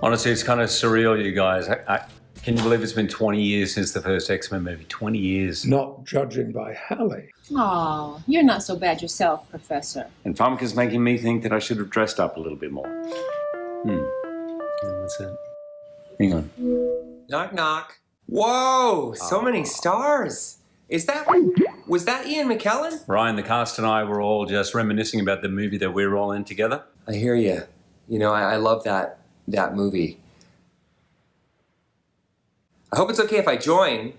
Honestly, it's kind of surreal, you guys. Can you believe it's been 20 years since the first X-Men movie? 20 years. Not judging by Hallie. Aw, you're not so bad yourself, Professor. And Famke's making me think that I should have dressed up a little bit more. Yeah, that's it. Hang on. Knock, knock. Whoa, so many stars. Was that Ian McKellen? Ryan, the cast and I were all just reminiscing about the movie that we were all in together. I hear you. You know, I love that movie. I hope it's okay if I join.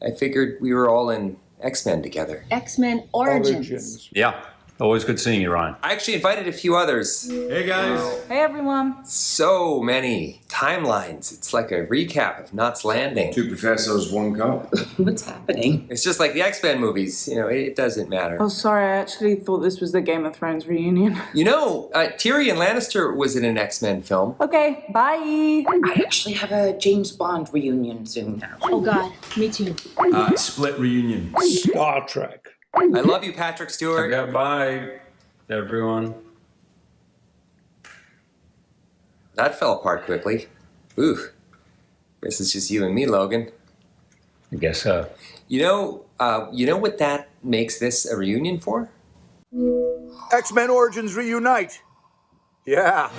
I figured we were all in X-Men together. X-Men Origins. Yeah, always good seeing you, Ryan. I actually invited a few others. Hey guys. Hey everyone. So many timelines. It's like a recap of Knots Landing. 2 professors, 1 cup. What's happening? It's just like the X-Men movies. You know, it doesn't matter. Oh, sorry, I actually thought this was the Game of Thrones reunion. You know, Tyrion Lannister was in an X-Men film. Okay, bye. I actually have a James Bond reunion soon now. Oh, God. Me too. Split reunion. Star Trek. I love you, Patrick Stewart. Goodbye, everyone. That fell apart quickly. Ooh. Guess it's just you and me, Logan. I guess so. You know what that makes this a reunion for? X-Men Origins reunite. Yeah.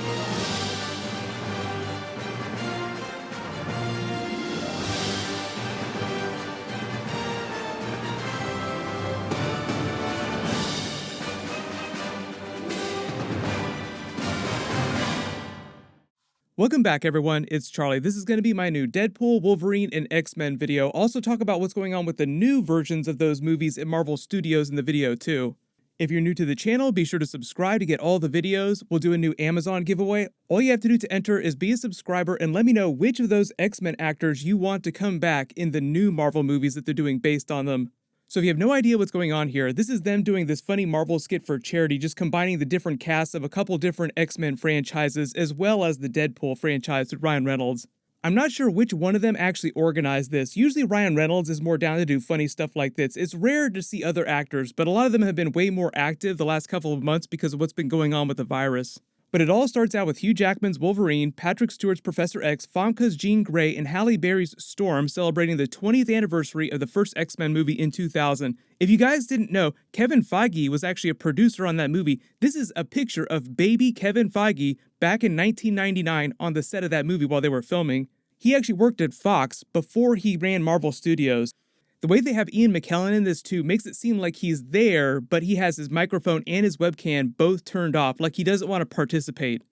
Welcome back, everyone. It's Charlie. This is going to be my new Deadpool, Wolverine, and X-Men video. Also talk about what's going on with the new versions of those movies at Marvel Studios in the video, too. If you're new to the channel, be sure to subscribe to get all the videos. We'll do a new Amazon giveaway. All you have to do to enter is be a subscriber and let me know which of those X-Men actors you want to come back in the new Marvel movies that they're doing based on them. So if you have no idea what's going on here, this is them doing this funny Marvel skit for charity, just combining the different casts of a couple different X-Men franchises, as well as the Deadpool franchise with Ryan Reynolds. I'm not sure which one of them actually organized this. Usually Ryan Reynolds is more down to do funny stuff like this. It's rare to see other actors, but a lot of them have been way more active the last couple of months because of what's been going on with the virus. But it all starts out with Hugh Jackman's Wolverine, Patrick Stewart's Professor X, Famke's Jean Grey, and Halle Berry's Storm celebrating the 20th anniversary of the first X-Men movie in 2000. If you guys didn't know, Kevin Feige was actually a producer on that movie. This is a picture of baby Kevin Feige back in 1999 on the set of that movie while they were filming. He actually worked at Fox before he ran Marvel Studios. The way they have Ian McKellen in this too makes it seem like he's there, but he has his microphone and his webcam both turned off, like he doesn't want to participate.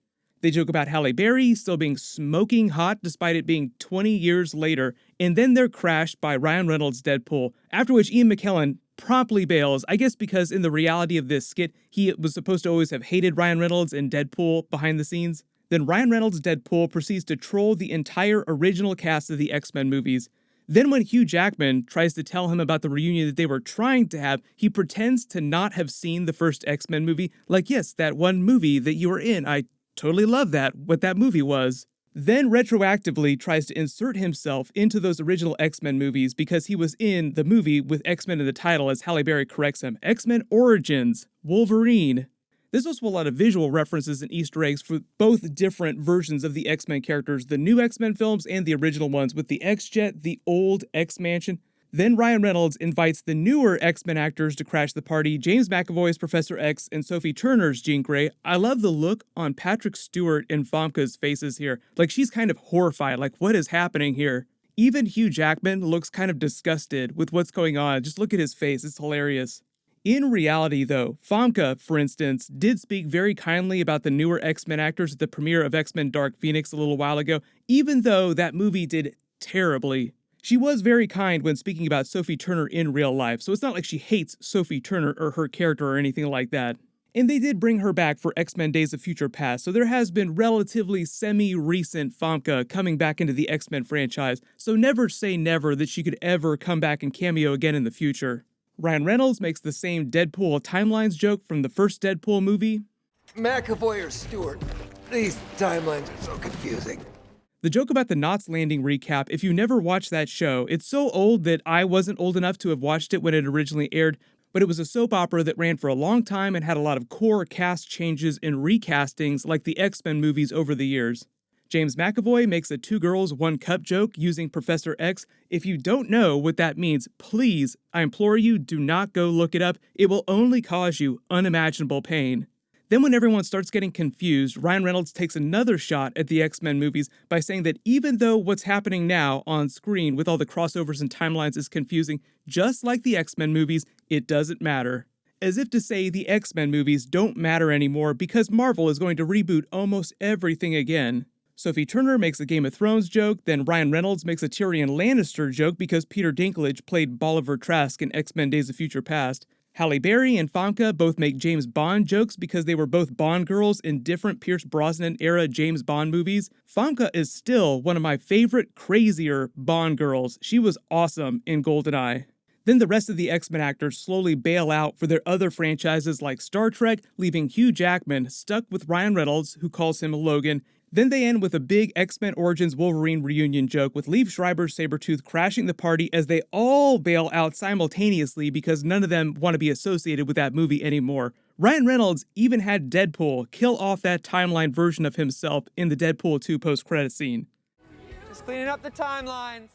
They joke about Halle Berry still being smoking hot despite it being 20 years later, and then they're crashed by Ryan Reynolds' Deadpool, after which Ian McKellen promptly bails, I guess because in the reality of this skit, he was supposed to always have hated Ryan Reynolds and Deadpool behind the scenes. Then Ryan Reynolds' Deadpool proceeds to troll the entire original cast of the X-Men movies. Then when Hugh Jackman tries to tell him about the reunion that they were trying to have, he pretends to not have seen the first X-Men movie, like, yes, that one movie that you were in, I totally love that, what that movie was. Then retroactively tries to insert himself into those original X-Men movies because he was in the movie with X-Men in the title, as Halle Berry corrects him. X-Men Origins, Wolverine. There's also a lot of visual references and Easter eggs for both different versions of the X-Men characters, the new X-Men films and the original ones, with the X-Jet, the old X-Mansion. Then Ryan Reynolds invites the newer X-Men actors to crash the party, James McAvoy's Professor X and Sophie Turner's Jean Grey. I love the look on Patrick Stewart and Famke's faces here. Like, she's kind of horrified, like, what is happening here? Even Hugh Jackman looks kind of disgusted with what's going on. Just look at his face, it's hilarious. In reality, though, Famke, for instance, did speak very kindly about the newer X-Men actors at the premiere of X-Men Dark Phoenix a little while ago, even though that movie did terribly. She was very kind when speaking about Sophie Turner in real life, so it's not like she hates Sophie Turner or her character or anything like that. And they did bring her back for X-Men Days of Future Past, so there has been relatively semi-recent Famke coming back into the X-Men franchise, so never say never that she could ever come back and cameo again in the future. Ryan Reynolds makes the same Deadpool timelines joke from the first Deadpool movie. McAvoy or Stewart? These timelines are so confusing. The joke about the Knots Landing recap, if you never watched that show, it's so old that I wasn't old enough to have watched it when it originally aired, but it was a soap opera that ran for a long time and had a lot of core cast changes and recastings like the X-Men movies over the years. James McAvoy makes a 2 girls, 1 cup joke using Professor X. If you don't know what that means, please, I implore you, do not go look it up. It will only cause you unimaginable pain. Then when everyone starts getting confused, Ryan Reynolds takes another shot at the X-Men movies by saying that even though what's happening now on screen with all the crossovers and timelines is confusing, just like the X-Men movies, it doesn't matter. As if to say the X-Men movies don't matter anymore because Marvel is going to reboot almost everything again. Sophie Turner makes a Game of Thrones joke, then Ryan Reynolds makes a Tyrion Lannister joke because Peter Dinklage played Bolivar Trask in X-Men Days of Future Past. Halle Berry and Famke both make James Bond jokes because they were both Bond girls in different Pierce Brosnan-era James Bond movies. Famke is still one of my favorite, crazier Bond girls. She was awesome in GoldenEye. Then the rest of the X-Men actors slowly bail out for their other franchises like Star Trek, leaving Hugh Jackman stuck with Ryan Reynolds, who calls him Logan. Then they end with a big X-Men Origins Wolverine reunion joke with Liev Schreiber's Sabretooth crashing the party as they all bail out simultaneously because none of them want to be associated with that movie anymore. Ryan Reynolds even had Deadpool kill off that timeline version of himself in the Deadpool 2 post-credit scene. Just cleaning up the timelines.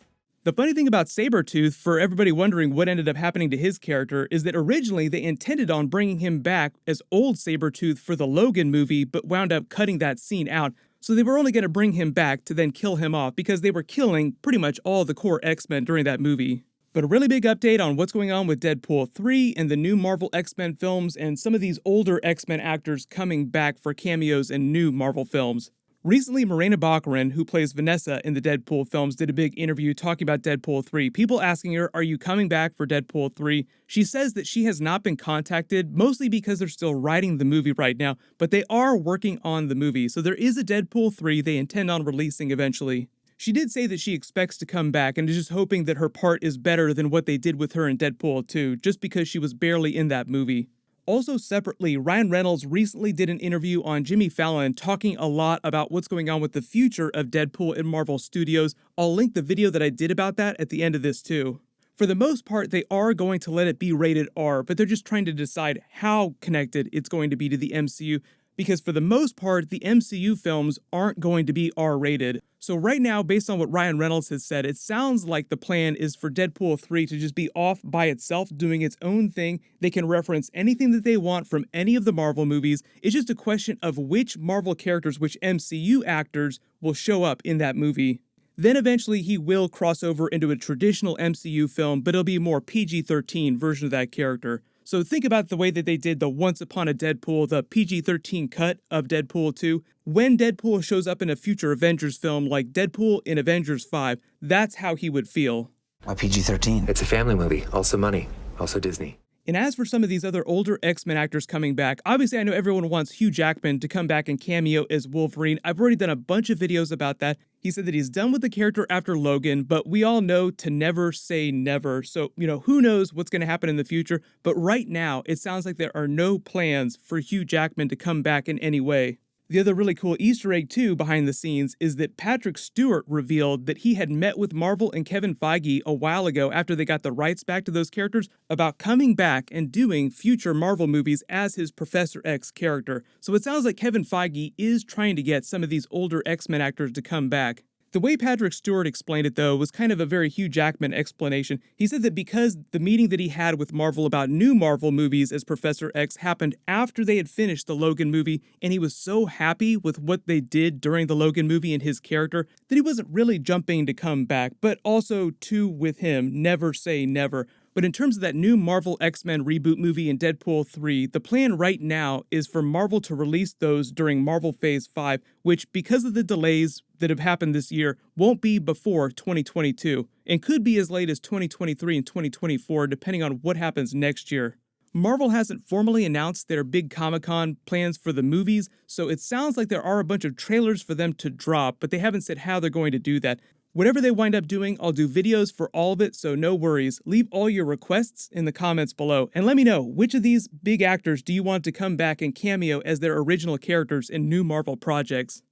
The funny thing about Sabretooth, for everybody wondering what ended up happening to his character, is that originally they intended on bringing him back as old Sabretooth for the Logan movie, but wound up cutting that scene out. So they were only going to bring him back to then kill him off because they were killing pretty much all the core X-Men during that movie. But a really big update on what's going on with Deadpool 3 and the new Marvel X-Men films and some of these older X-Men actors coming back for cameos in new Marvel films. Recently, Morena Baccarin, who plays Vanessa in the Deadpool films, did a big interview talking about Deadpool 3. People asking her, are you coming back for Deadpool 3? She says that she has not been contacted, mostly because they're still writing the movie right now, but they are working on the movie. So there is a Deadpool 3 they intend on releasing eventually. She did say that she expects to come back and is just hoping that her part is better than what they did with her in Deadpool 2, just because she was barely in that movie. Also separately, Ryan Reynolds recently did an interview on Jimmy Fallon talking a lot about what's going on with the future of Deadpool in Marvel Studios. I'll link the video that I did about that at the end of this too. For the most part, they are going to let it be rated R, but they're just trying to decide how connected it's going to be to the MCU, because for the most part, the MCU films aren't going to be R-rated. So right now, based on what Ryan Reynolds has said, it sounds like the plan is for Deadpool 3 to just be off by itself, doing its own thing. They can reference anything that they want from any of the Marvel movies. It's just a question of which Marvel characters, which MCU actors will show up in that movie. Then eventually he will cross over into a traditional MCU film, but it'll be a more PG-13 version of that character. So think about the way that they did the Once Upon a Deadpool, the PG-13 cut of Deadpool 2. When Deadpool shows up in a future Avengers film like Deadpool in Avengers 5, that's how he would feel. Why PG-13? It's a family movie. Also money. Also Disney. And as for some of these other older X-Men actors coming back, obviously I know everyone wants Hugh Jackman to come back and cameo as Wolverine. I've already done a bunch of videos about that. He said that he's done with the character after Logan, but we all know to never say never. So, who knows what's going to happen in the future. But right now, it sounds like there are no plans for Hugh Jackman to come back in any way. The other really cool Easter egg, too, behind the scenes is that Patrick Stewart revealed that he had met with Marvel and Kevin Feige a while ago after they got the rights back to those characters about coming back and doing future Marvel movies as his Professor X character. So it sounds like Kevin Feige is trying to get some of these older X-Men actors to come back. The way Patrick Stewart explained it, though, was kind of a very Hugh Jackman explanation. He said that because the meeting that he had with Marvel about new Marvel movies as Professor X happened after they had finished the Logan movie, and he was so happy with what they did during the Logan movie and his character, that he wasn't really jumping to come back, but also, too, with him, never say never. But in terms of that new Marvel X-Men reboot movie in Deadpool 3, the plan right now is for Marvel to release those during Marvel Phase 5, which, because of the delays that have happened this year, won't be before 2022, and could be as late as 2023 and 2024, depending on what happens next year. Marvel hasn't formally announced their big Comic-Con plans for the movies, so it sounds like there are a bunch of trailers for them to drop, but they haven't said how they're going to do that. Whatever they wind up doing, I'll do videos for all of it, so no worries. Leave all your requests in the comments below, and let me know, which of these big actors do you want to come back and cameo as their original characters in new Marvel projects?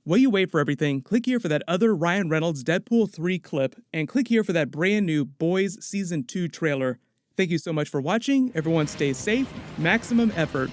While you wait for everything, click here for that other Ryan Reynolds Deadpool 3 clip, and click here for that brand new Boys Season 2 trailer. Thank you so much for watching. Everyone stay safe, maximum effort,